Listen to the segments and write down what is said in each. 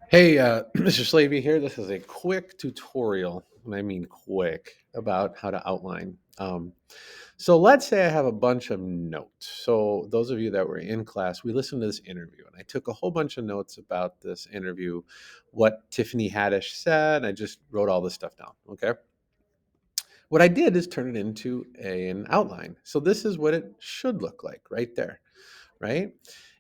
Hey, Mr. Slavy here. This is a quick tutorial, and I mean quick, about how to outline. So let's say I have a bunch of notes. So those of you that were in class, we listened to this interview, and I took a whole bunch of notes about this interview, what Tiffany Haddish said. I just wrote all this stuff down. Okay. What I did is turn it into an outline. So this is what it should look like right there, right?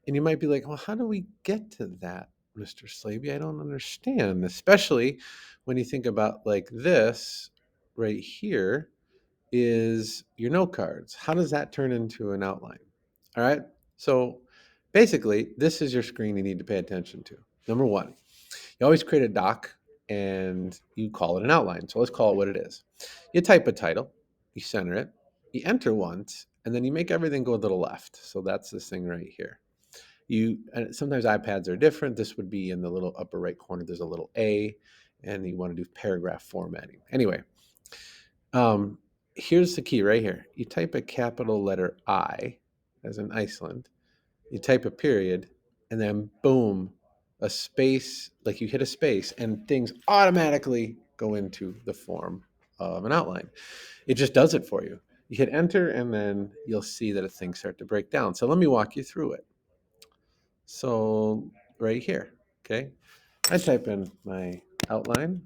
And you might be like, well, how do we get to that, Mr. Slavy? I don't understand, especially when you think about like this right here is your note cards. How does that turn into an outline? All right. So basically, this is your screen you need to pay attention to. Number one, you always create a doc and you call it an outline. So let's call it what it is. You type a title, you center it, you enter once, and then you make everything go to the left. So that's this thing right here. You and sometimes iPads are different. This would be in the little upper right corner. There's a little A, and you want to do paragraph formatting. Anyway, um, here's the key right here. You type a capital letter I, as in Iceland. You type a period, and then boom, a space. Like you hit a space, and things automatically go into the form of an outline. It just does it for you. You hit enter, and then you'll see that things start to break down. So let me walk you through it. So right here, okay, I type in my outline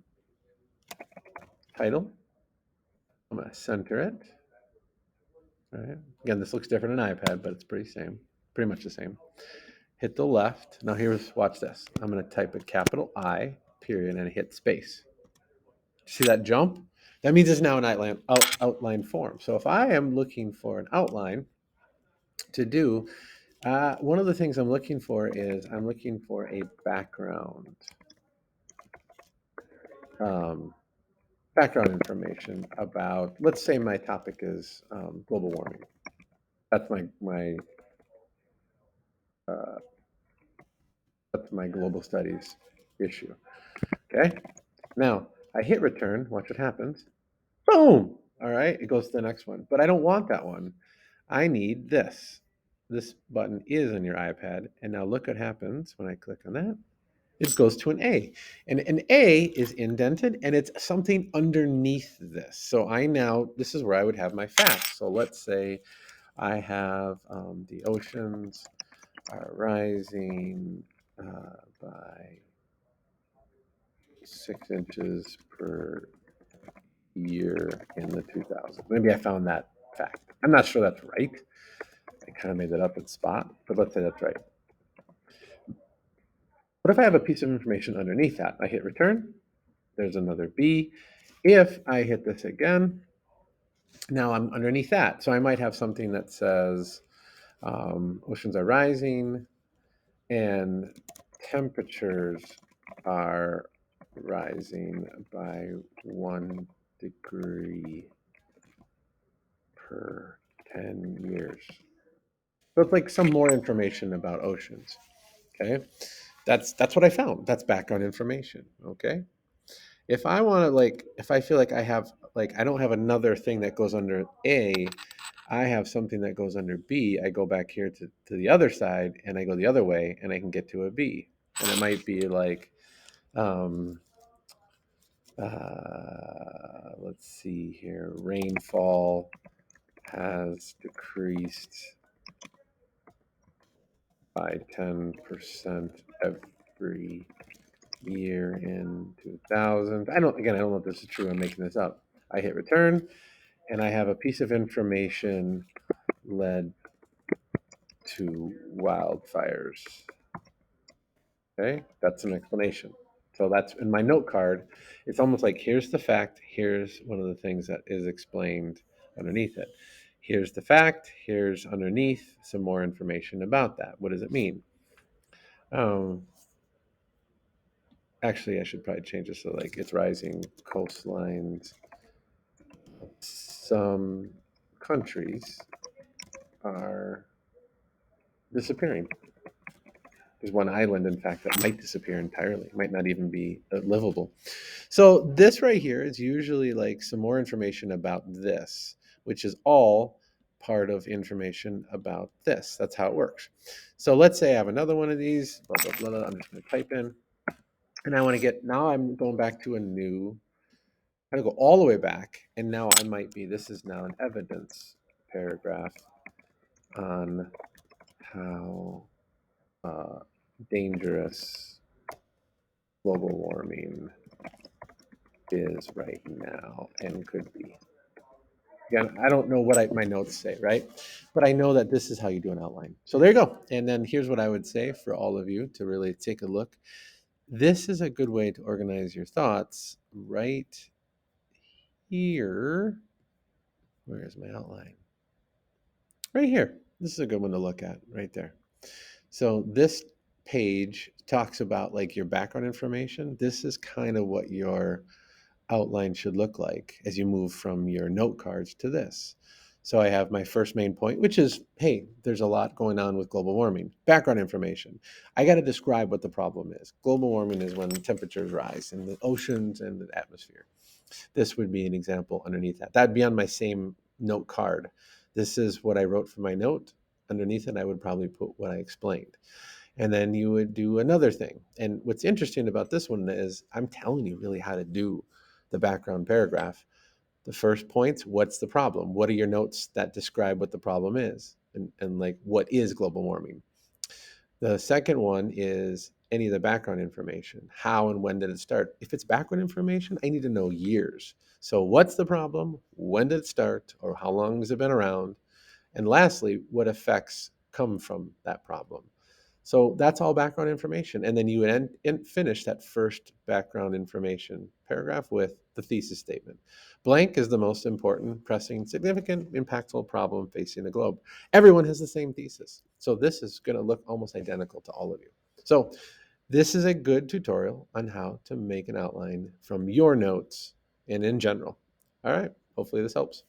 title. I'm gonna center it. All right. Again, this looks different on iPad, but it's pretty much the same. Hit the left. Now here's watch this. I'm gonna type a capital I period and hit space. See that jump? That means it's now an outline form. So if I am looking for an outline to do, one of the things I'm looking for is I'm looking for a background. Um, Background information about, let's say my topic is global warming. That's uh, my global studies issue. Okay. Now I hit return. Watch what happens. Boom. All right. It goes to the next one. But I don't want that one. I need this. This button is on your iPad. And now look what happens when I click on that. It goes to an A. And an A is indented and it's something underneath this. So this is where I would have my facts. So let's say I have the oceans are rising by 6 inches per year in the 2000s. Maybe I found that fact. I'm not sure that's right. I kind of made that up at spot, but let's say that's right. What if I have a piece of information underneath that? I hit return. There's another B. If I hit this again, now I'm underneath that. So I might have something that says oceans are rising and temperatures are rising by 1 degree per 10 years. So it's like some more information about oceans. Okay. That's what I found. That's background information. Okay. If I want to if I feel like I don't have another thing that goes under A, I have something that goes under B. I go back here to the other side and I go the other way and I can get to a B. And it might be like, um, let's see here, rainfall has decreased by 10% every year in 2000. I don't know if this is true. I'm making this up. I hit return and I have a piece of information led to wildfires. Okay, that's an explanation. So that's in my note card. It's almost like here's the fact, here's one of the things that is explained underneath it. Here's the fact, here's underneath some more information about that. What does it mean? Um, Actually, I should probably change this so like it's rising coastlines. Some countries are disappearing. There's one island, in fact, that might disappear entirely, might not even be livable. So this right here is usually like some more information about this, which is all part of information about this. That's how it works. So let's say I have another one of these, blah, blah, blah, blah. I'm just going to type in, and I want to get, now I'm going back to a new, I'm going to go all the way back, and now I might be, this is now an evidence paragraph on how dangerous global warming is right now and could be. Again, I don't know what my notes say, right? But I know that this is how you do an outline. So there you go. And then here's what I would say for all of you to really take a look. This is a good way to organize your thoughts right here. Where's my outline? Right here. This is a good one to look at right there. So this page talks about like your background information. This is kind of what your outline should look like as you move from your note cards to this. So I have my first main point, which is, hey, there's a lot going on with global warming. Background information. I got to describe what the problem is. Global warming is when temperatures rise in the oceans and the atmosphere. This would be an example underneath that. That'd be on my same note card. This is what I wrote for my note. Underneath it, I would probably put what I explained. And then you would do another thing. And what's interesting about this one is I'm telling you really how to do the background paragraph. The first points, what's the problem? What are your notes that describe what the problem is? And like, what is global warming? The second one is any of the background information. How and when did it start? If it's background information, I need to know years. So what's the problem? When did it start? Or how long has it been around? And lastly, what effects come from that problem? So that's all background information. And then you would finish that first background information paragraph with the thesis statement. Blank is the most important, pressing, significant, impactful problem facing the globe. Everyone has the same thesis. So this is going to look almost identical to all of you. So this is a good tutorial on how to make an outline from your notes and in general. All right, hopefully this helps.